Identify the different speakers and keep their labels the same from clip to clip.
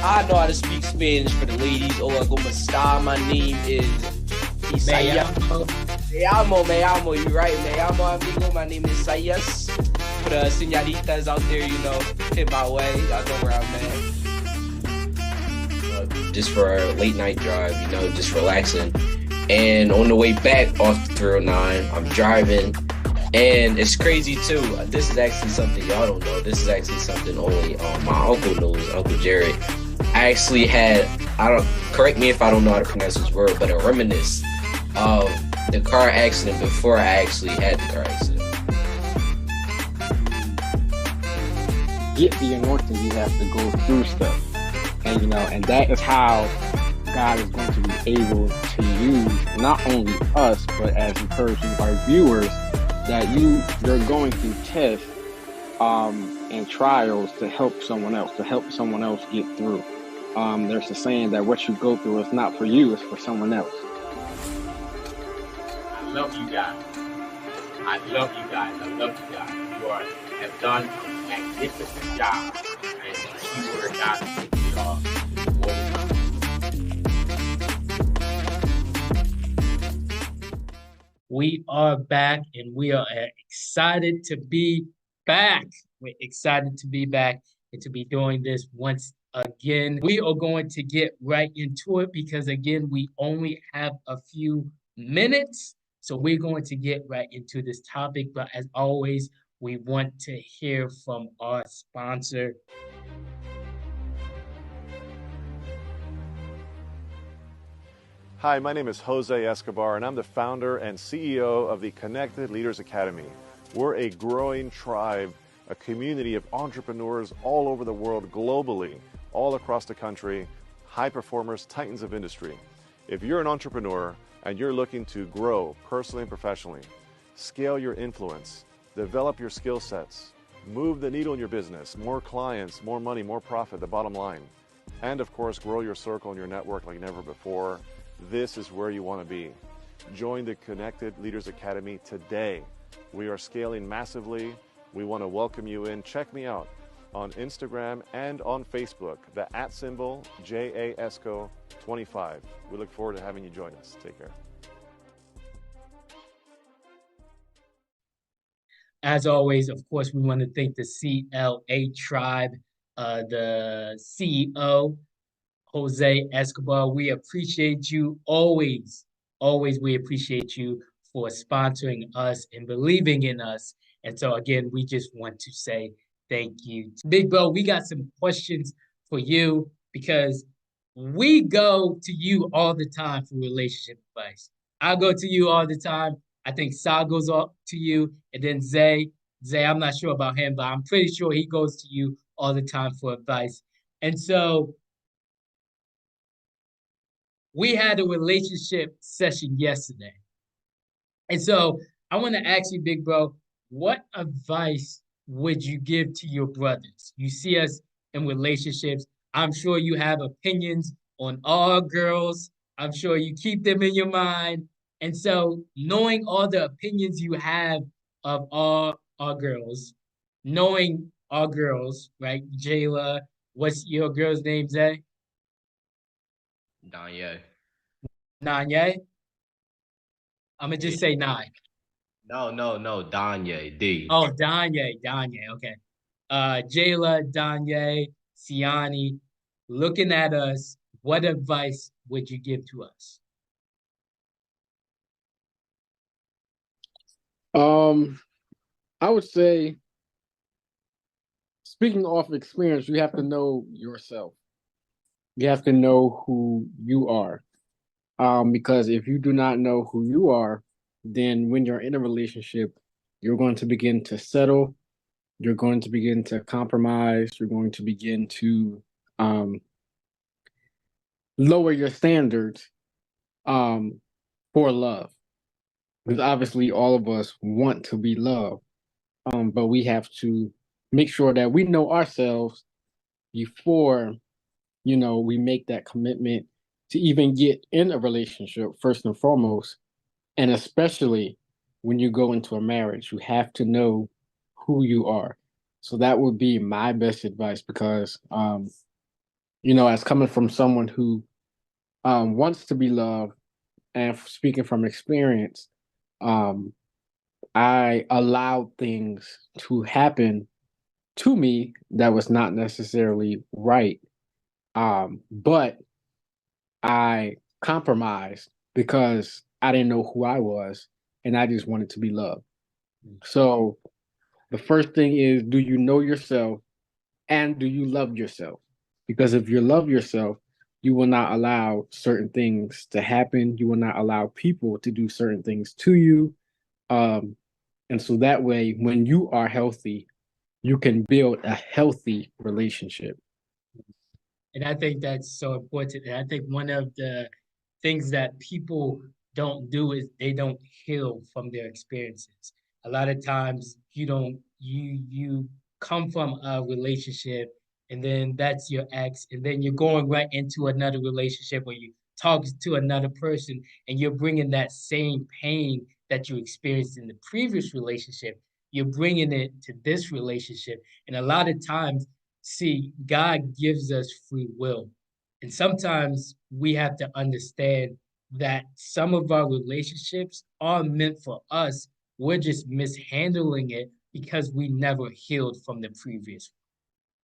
Speaker 1: I know how to speak Spanish for the ladies. Hola, ¿cómo está? My name is Isaiah. Me llamo, you right? Me llamo, amigo. My name is Isaias. For the señoritas out there, hit my way. Y'all know where I'm at. Just for a late night drive, just relaxing. And on the way back off the 309, I'm driving. And it's crazy too. This is actually something y'all don't know. This is actually something only my uncle knows, Uncle Jared. I actually had, correct me if I don't know how to pronounce this word, but a reminisce of the car accident before I actually had the car accident.
Speaker 2: Get the anointing, you have to go through stuff. And that is how God is going to be able to use not only us, but as encouraging our viewers, that you're going through tests and trials to help someone else get through. There's a saying that what you go through is not for you, it's for someone else.
Speaker 3: I love you guys. You have done a magnificent job. And see where God is taking you all.
Speaker 4: We are back, and we are excited to be back. We're excited to be back and to be doing this once again. We are going to get right into it because, again, we only have a few minutes. So we're going to get right into this topic. But as always, we want to hear from our sponsor.
Speaker 5: Hi, my name is Jose Escobar, and I'm the founder and CEO of the Connected Leaders Academy. We're a growing tribe, a community of entrepreneurs all over the world, globally, all across the country, high performers, titans of industry. If you're an entrepreneur and you're looking to grow personally and professionally, scale your influence, develop your skill sets, move the needle in your business, more clients, more money, more profit, the bottom line, and of course, grow your circle and your network like never before, this is where you want to be. Join the Connected Leaders Academy today. We are scaling massively. We want to welcome you in. Check me out on Instagram and on Facebook, the @ JAESCO25. We look forward to having you join us. Take care.
Speaker 4: As always, of course, we want to thank the CLA Tribe, the CEO, Jose Escobar. We appreciate you always. Always, we appreciate you for sponsoring us and believing in us. And so, again, we just want to say thank you. Big Bro, we got some questions for you because we go to you all the time for relationship advice. I go to you all the time. I think Sa goes up to you. And then Zay, I'm not sure about him, but I'm pretty sure he goes to you all the time for advice. And so we had a relationship session yesterday. And so I want to ask you, Big Bro, what advice would you give to your brothers? You see us in relationships. I'm sure you have opinions on all girls. I'm sure you keep them in your mind. And so knowing all the opinions you have of all our girls, knowing our girls, right? Jayla, what's your girl's name, Zay?
Speaker 1: Danye.
Speaker 4: Nanye? I'm going to just say nine.
Speaker 1: No, Danye, D.
Speaker 4: Oh, Danye, okay. Jayla, Danye, Siani, looking at us, what advice would you give to us?
Speaker 2: I would say, speaking off experience, you have to know yourself. You have to know who you are. Because if you do not know who you are, then when you're in a relationship, you're going to begin to settle. You're going to begin to compromise. You're going to begin to lower your standards for love. Because obviously all of us want to be loved. But we have to make sure that we know ourselves before, we make that commitment to even get in a relationship, first and foremost. And especially when you go into a marriage, you have to know who you are. So that would be my best advice because as coming from someone who wants to be loved, and speaking from experience, um, I allowed things to happen to me that was not necessarily right. But I compromised because I didn't know who I was and I just wanted to be loved. So the first thing is, do you know yourself and do you love yourself? Because if you love yourself, you will not allow certain things to happen. You will not allow people to do certain things to you. Um, and so that way, when you are healthy, you can build a healthy relationship.
Speaker 4: And I think that's so important. And I think one of the things that people don't do is they don't heal from their experiences. A lot of times you don't you come from a relationship and then that's your ex, and then you're going right into another relationship where you talk to another person and you're bringing that same pain that you experienced in the previous relationship, you're bringing it to this relationship. And a lot of times, see, God gives us free will. And sometimes we have to understand that some of our relationships are meant for us. We're just mishandling it because we never healed from the previous.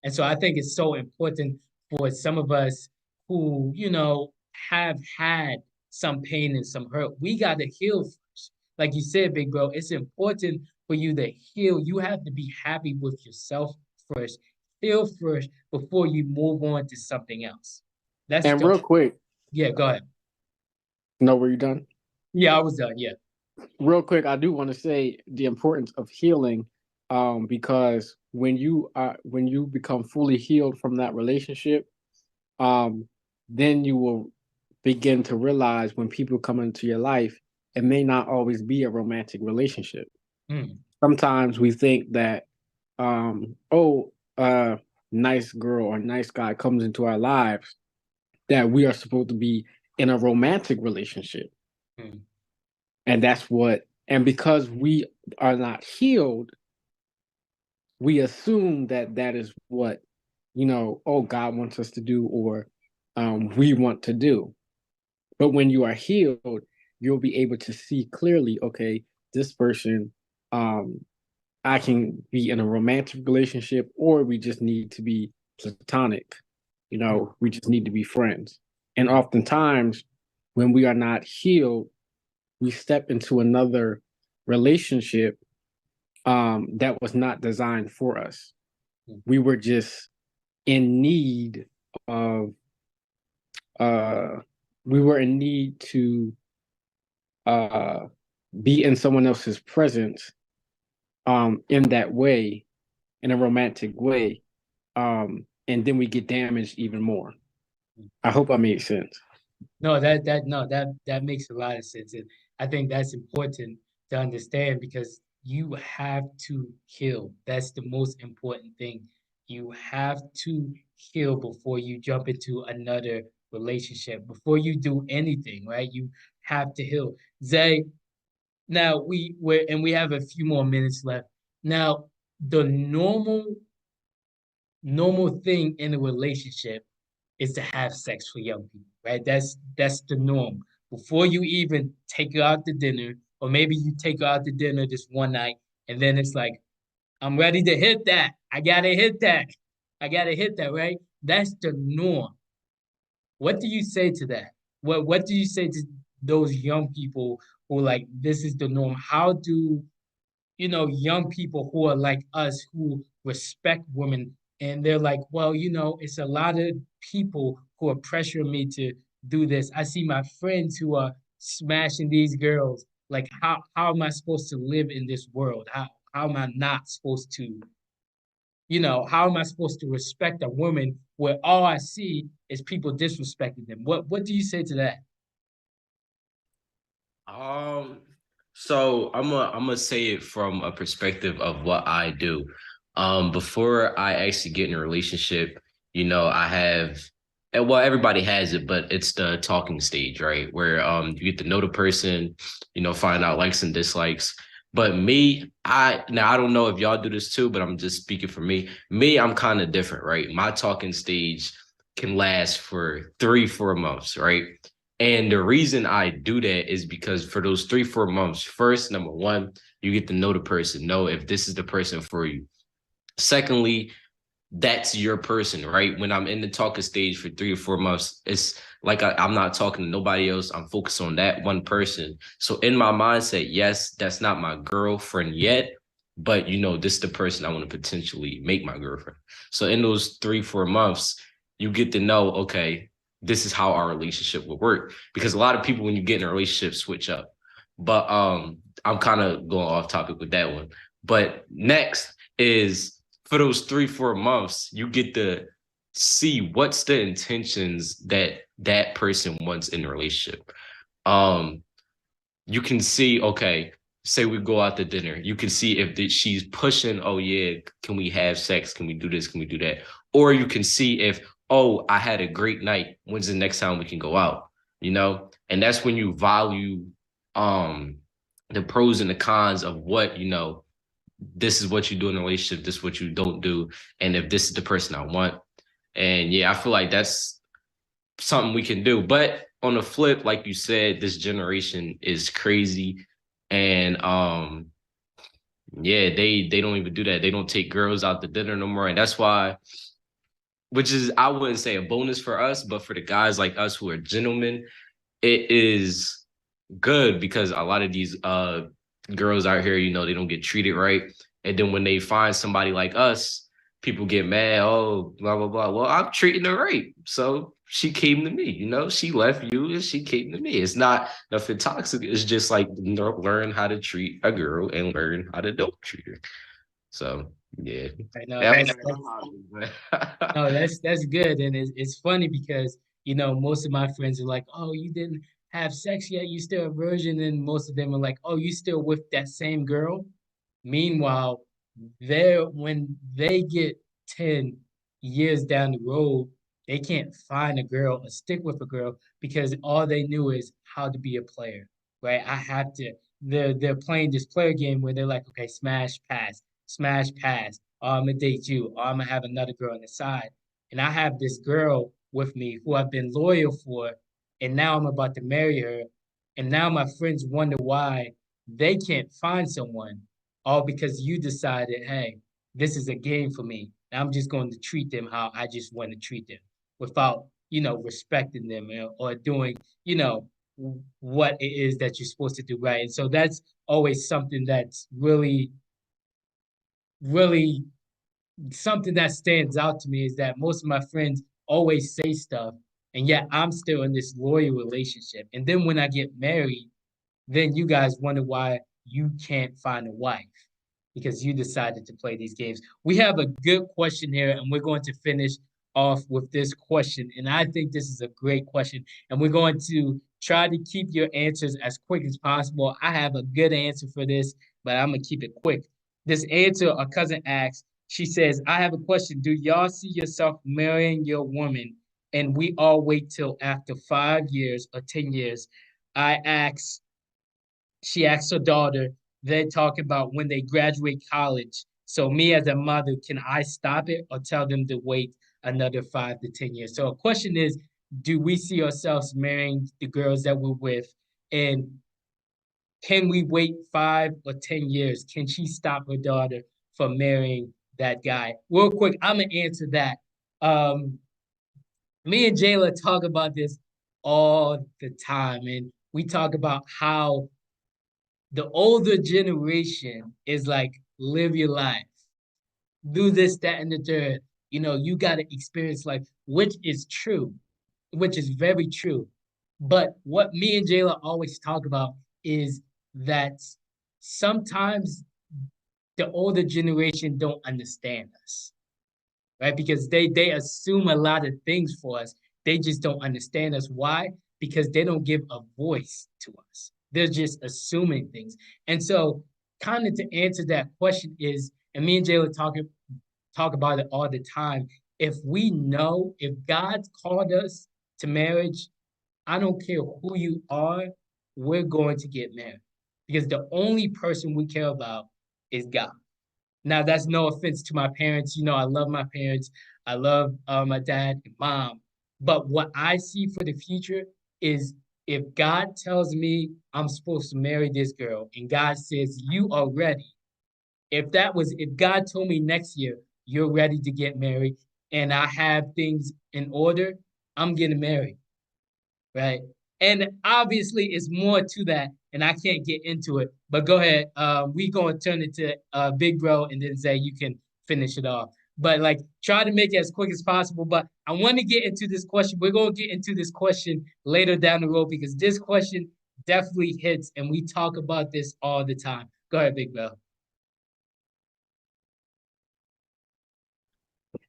Speaker 4: And so I think it's so important for some of us who, have had some pain and some hurt. We got to heal first. Like you said, big bro, it's important for you to heal. You have to be happy with yourself first, heal first before you move on to something else. That's
Speaker 2: And
Speaker 4: the,
Speaker 2: real quick,
Speaker 4: yeah, go ahead.
Speaker 2: no, were you done?
Speaker 4: Yeah, I was done. Yeah.
Speaker 2: Real quick, I do want to say the importance of healing, because when you become fully healed from that relationship, then you will begin to realize when people come into your life, it may not always be a romantic relationship.
Speaker 4: Mm.
Speaker 2: Sometimes we think that, oh, a nice girl or nice guy comes into our lives, that we are supposed to be in a romantic relationship.
Speaker 4: Mm.
Speaker 2: And because we are not healed, we assume that that is what, oh, God wants us to do, or we want to do. But when you are healed, you'll be able to see clearly, okay, this person, I can be in a romantic relationship, or we just need to be platonic. We just need to be friends. And oftentimes, when we are not healed, we step into another relationship that was not designed for us. We were just in need of, we were in need to be in someone else's presence in that way, in a romantic way. And then we get damaged even more. I hope I made sense.
Speaker 4: No, that makes a lot of sense. And I think that's important to understand because you have to heal. That's the most important thing. You have to heal before you jump into another relationship, before you do anything, right? You have to heal. Zay, now we have a few more minutes left. Now, the normal thing in a relationship is to have sex for young people, right? That's the norm. Before you even take her out to dinner, or maybe you take her out to dinner this one night, and then it's like, I'm ready to hit that. I gotta hit that. I gotta hit that, right? That's the norm. What do you say to that? What do you say to those young people who like this is the norm? How do young people who are like us who respect women and they're like, well, it's a lot of people who are pressuring me to do this. I see my friends who are smashing these girls. Like, how am I supposed to live in this world? How am I not supposed to, how am I supposed to respect a woman where all I see is people disrespecting them? What do you say to that?
Speaker 1: So I'm gonna say it from a perspective of what I do. Before I actually get in a relationship, I have, and well, everybody has it, but it's the talking stage, right? Where you get to know the person, find out likes and dislikes. But me, I don't know if y'all do this too, but I'm just speaking for me. Me, I'm kind of different, right? My talking stage, can last for 3-4 months, right? And the reason I do that is because for those 3-4 months, first, number one, you get to know the person, know if this is the person for you. Secondly, that's your person, right? When I'm in the talking stage for 3 or 4 months, it's like I'm not talking to nobody else. I'm focused on that one person. So in my mindset, yes, that's not my girlfriend yet, but this is the person I want to potentially make my girlfriend. So in those 3-4 months, you get to know, okay, this is how our relationship will work. Because a lot of people, when you get in a relationship, switch up. But I'm kind of going off topic with that one. But next is, for those 3-4 months, you get to see what's the intentions that person wants in a relationship. You can see, okay, say we go out to dinner. You can see if she's pushing, oh yeah, can we have sex? Can we do this? Can we do that? Or you can see if, oh, I had a great night. When's the next time we can go out? And that's when you value the pros and the cons of what, this is what you do in a relationship, this is what you don't do, and if this is the person I want. And yeah, I feel like that's something we can do. But on the flip, like you said, this generation is crazy. And yeah, they don't even do that. They don't take girls out to dinner no more. And that's why, which is, I wouldn't say a bonus for us, but for the guys like us who are gentlemen, it is good, because a lot of these girls out here, they don't get treated right. And then when they find somebody like us, people get mad, oh, blah, blah, blah. Well, I'm treating her right. So she came to me, she left you and she came to me. It's not nothing toxic. It's just like, learn how to treat a girl and learn how to don't treat her. So yeah.
Speaker 4: I know. No, that's good. And it's funny because, most of my friends are like, oh, you didn't have sex yet, you still a virgin, and most of them are like, oh, you still with that same girl. Meanwhile, when they get 10 years down the road, they can't find a girl or stick with a girl because all they knew is how to be a player, right? I have to. They're playing this player game where they're like, okay, smash pass, smash pass. Oh, I'm gonna date you. Oh, I'm gonna have another girl on the side, and I have this girl with me who I've been loyal for, and now I'm about to marry her, and now my friends wonder why they can't find someone, all because you decided, hey, this is a game for me. And I'm just going to treat them how I just want to treat them without, respecting them or doing, what it is that you're supposed to do right. And so that's always something that's really, really something that stands out to me, is that most of my friends always say stuff, and yet I'm still in this loyal relationship. And then when I get married, then you guys wonder why you can't find a wife, because you decided to play these games. We have a good question here, and we're going to finish off with this question. And I think this is a great question, and we're going to try to keep your answers as quick as possible. I have a good answer for this, but I'm going to keep it quick. This answer, a cousin asks, she says, I have a question. Do y'all see yourself marrying your woman and we all wait till after 5 years or 10 years? She asked her daughter, they talk about when they graduate college. So me as a mother, can I stop it or tell them to wait another 5 to 10 years? So a question is, do we see ourselves marrying the girls that we're with? And can we wait 5 or 10 years? Can she stop her daughter from marrying that guy? Real quick, I'm gonna answer that. Me and Jayla talk about this all the time, and we talk about how the older generation is like, live your life, do this, that, and the third. You got to experience life, which is true, which is very true. But what me and Jayla always talk about is that sometimes the older generation don't understand us, right? Because they assume a lot of things for us. They just don't understand us. Why? Because they don't give a voice to us. They're just assuming things. And so kind of to answer that question is, and me and Jayla talk about it all the time, if we know, if God's called us to marriage, I don't care who you are, we're going to get married. Because the only person we care about is God. Now, that's no offense to my parents. I love my parents. I love my dad and mom. But what I see for the future is if God tells me I'm supposed to marry this girl and God says you are ready, if God told me next year you're ready to get married and I have things in order, I'm getting married, right? And obviously it's more to that, and I can't get into it. But go ahead. We gonna turn it to Big Bro, and then Zay, you can finish it off. But like, try to make it as quick as possible. But I want to get into this question. We're gonna get into this question later down the road because this question definitely hits, and we talk about this all the time. Go ahead, Big Bro.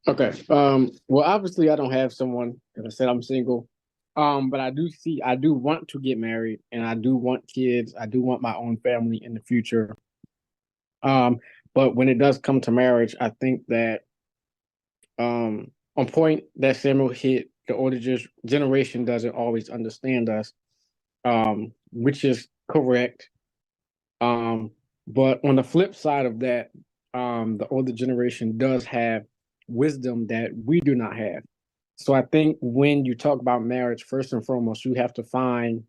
Speaker 2: Okay. Well, obviously, I don't have someone. As I said, I'm single. But I do want to get married, and I do want kids. I do want my own family in the future. Um, but when it does come to marriage, I think that on point that Samuel hit, the older generation doesn't always understand us, which is correct. But on the flip side of that, the older generation does have wisdom that we do not have. So I think when you talk about marriage, first and foremost, you have to find,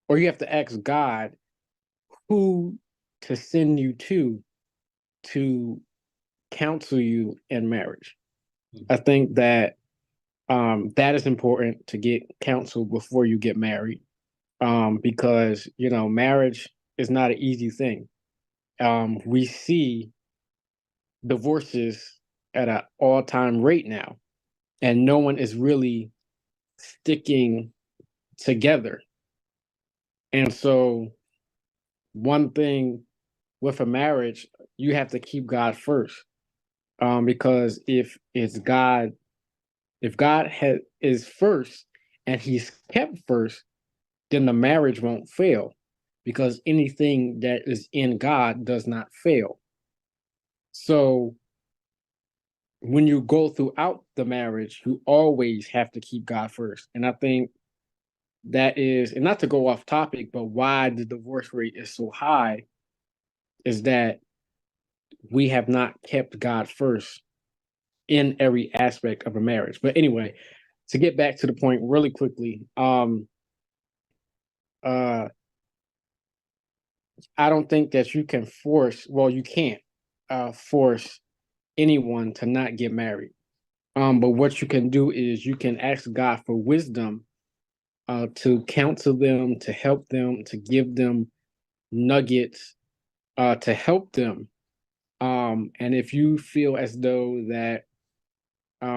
Speaker 2: or you have to ask God who to send you to counsel you in marriage. I think that that is important to get counsel before you get married, because marriage is not an easy thing. We see divorces at an all-time rate now, and no one is really sticking together. And so one thing with a marriage, you have to keep God first. Because if God is first and he's kept first, then the marriage won't fail, because anything that is in God does not fail. So when you go throughout the marriage, you always have to keep God first. And I think that is, and not to go off topic, but why the divorce rate is so high is that we have not kept God first in every aspect of a marriage. But anyway, to get back to the point really quickly, I don't think that you can force, well, you can't force anyone to not get married. But what you can do is you can ask God for wisdom to counsel them, to help them, to give them nuggets to help them. And if you feel as though that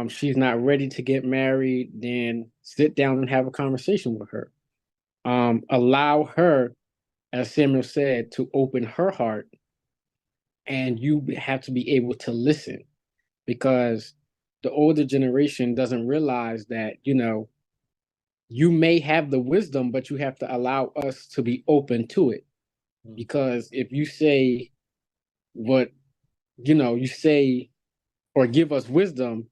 Speaker 2: she's not ready to get married, then sit down and have a conversation with her. Allow her, as Samuel said, to open her heart, and you have to be able to listen, because the older generation doesn't realize that, you may have the wisdom, but you have to allow us to be open to it. Because if you say what, you say or give us wisdom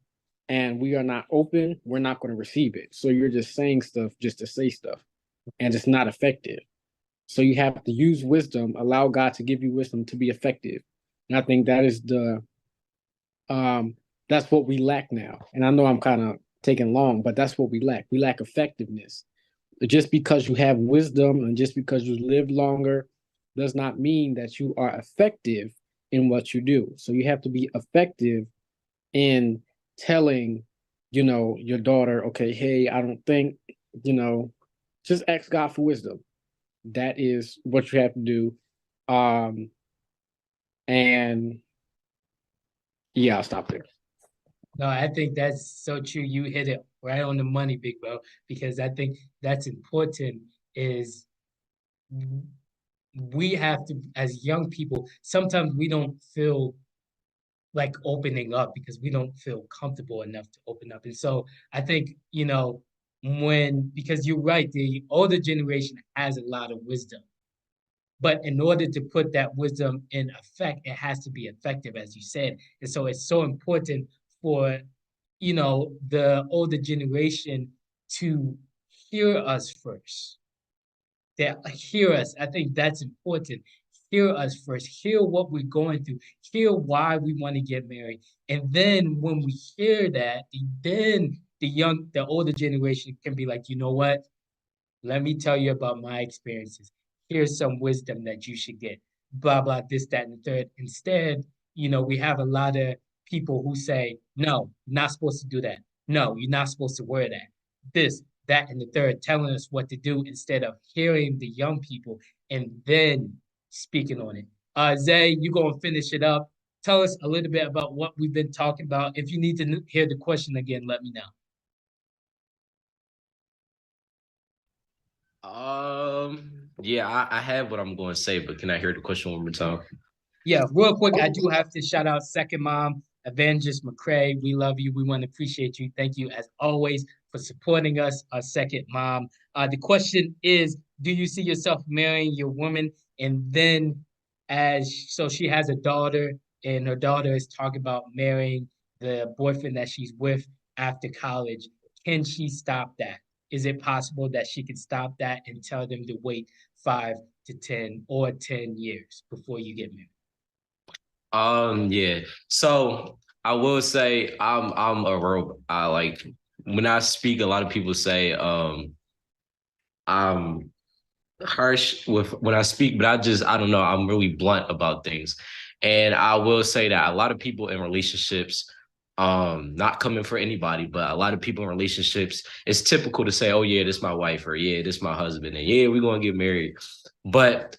Speaker 2: and we are not open, we're not going to receive it. So you're just saying stuff just to say stuff, and it's not effective. So you have to use wisdom, allow God to give you wisdom to be effective. And I think that is that's what we lack now. And I know I'm kind of taking long, but that's what we lack. We lack effectiveness. Just because you have wisdom and just because you live longer does not mean that you are effective in what you do. So you have to be effective in telling, your daughter, okay, hey, I don't think, just ask God for wisdom. That is what you have to do. And yeah, I'll stop there.
Speaker 4: No, I think that's so true. You hit it right on the money, Big Bro, because I think that's important is we have to, as young people, sometimes we don't feel like opening up because we don't feel comfortable enough to open up. And so I think, because you're right, the older generation has a lot of wisdom. But in order to put that wisdom in effect, it has to be effective, as you said. And so it's so important for, the older generation to hear us first. That hear us. I think that's important. Hear us first. Hear what we're going through. Hear why we want to get married. And then when we hear that, then the older generation can be like, you know what? Let me tell you about my experiences. Here's some wisdom that you should get. Blah, blah, this, that, and the third. Instead, we have a lot of people who say, no, you're not supposed to do that. No, you're not supposed to wear that. This, that, and the third, telling us what to do instead of hearing the young people and then speaking on it. Zay, you're going to finish it up. Tell us a little bit about what we've been talking about. If you need to hear the question again, let me know.
Speaker 1: Yeah, I have what I'm going to say, but can I hear the question one more time?
Speaker 4: Yeah, real quick, I do have to shout out Second Mom, Evangelist McCray. We love you. We want to appreciate you. Thank you, as always, for supporting us, our Second Mom. The question is, do you see yourself marrying your woman? And then so she has a daughter, and her daughter is talking about marrying the boyfriend that she's with after college. Can she stop that? Is it possible that she can stop that and tell them to wait 5 to 10 or 10 years before you get married?
Speaker 1: Yeah. So I will say I'm a real when I speak, a lot of people say I'm harsh with when I speak, but I don't know, I'm really blunt about things. And I will say that a lot of people in relationships, not coming for anybody, but a lot of people in relationships, it's typical to say, oh yeah, this is my wife, or yeah, this is my husband, and yeah, we're gonna get married. But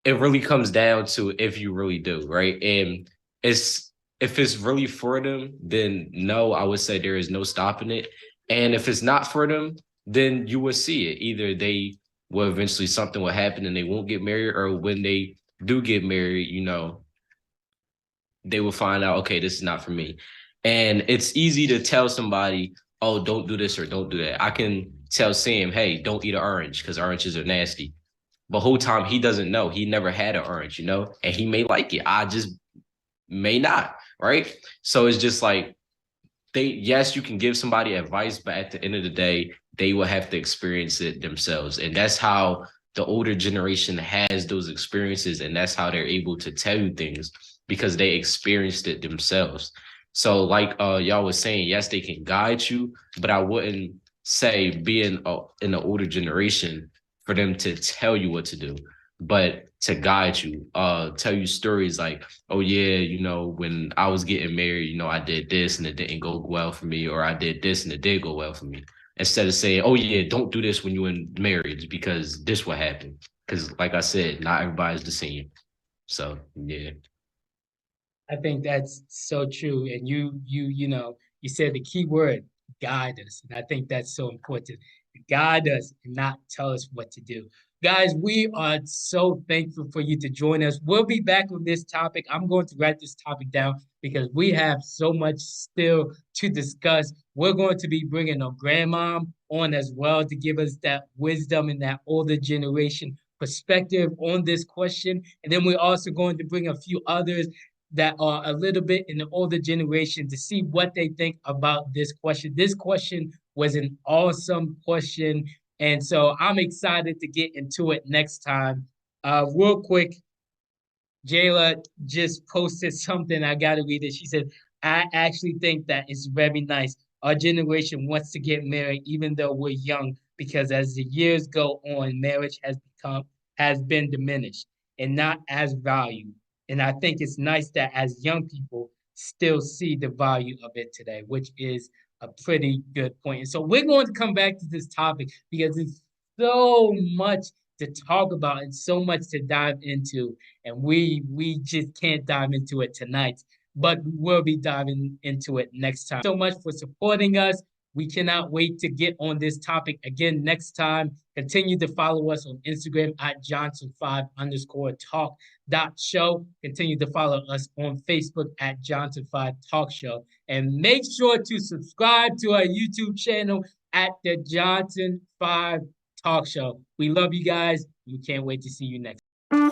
Speaker 1: it really comes down to if you really do, right? And if it's really for them, then no, I would say there is no stopping it. And if it's not for them, then you will see it. Either they will eventually, something will happen and they won't get married, or when they do get married, they will find out, okay, this is not for me. And it's easy to tell somebody, oh, don't do this or don't do that. I can tell Sam, hey, don't eat an orange because oranges are nasty. But whole time he doesn't know. He never had an orange, and he may like it. I just may not, right? So it's just like yes, you can give somebody advice, but at the end of the day, they will have to experience it themselves. And that's how the older generation has those experiences, and that's how they're able to tell you things, because they experienced it themselves. So like y'all was saying, yes, they can guide you, but I wouldn't say being in the older generation for them to tell you what to do, but to guide you, tell you stories like, oh yeah, when I was getting married, I did this and it didn't go well for me, or I did this and it did go well for me. Instead of saying, oh yeah, don't do this when you're in marriage because this will happen. Because like I said, not everybody's the same. So yeah.
Speaker 4: I think that's so true. And you said the key word, guide us. And I think that's so important. Guide us and not tell us what to do. Guys, we are so thankful for you to join us. We'll be back on this topic. I'm going to write this topic down because we have so much still to discuss. We're going to be bringing our grandmom on as well to give us that wisdom and that older generation perspective on this question. And then we're also going to bring a few others that are a little bit in the older generation to see what they think about this question. This question was an awesome question. And so I'm excited to get into it next time. Real quick, Jayla just posted something. I got to read it. She said, I actually think that it's very nice. Our generation wants to get married even though we're young, because as the years go on, marriage has been diminished and not as valued. And I think it's nice that as young people still see the value of it today, which is a pretty good point. And so we're going to come back to this topic because it's so much to talk about and so much to dive into. And we just can't dive into it tonight, but we'll be diving into it next time. So much for supporting us. We cannot wait to get on this topic again next time. Continue to follow us on Instagram at Johnson5_talk.show. Continue to follow us on Facebook at Johnson5 Talk Show. And make sure to subscribe to our YouTube channel at the Johnson 5 Talk Show. We love you guys. We can't wait to see you next time.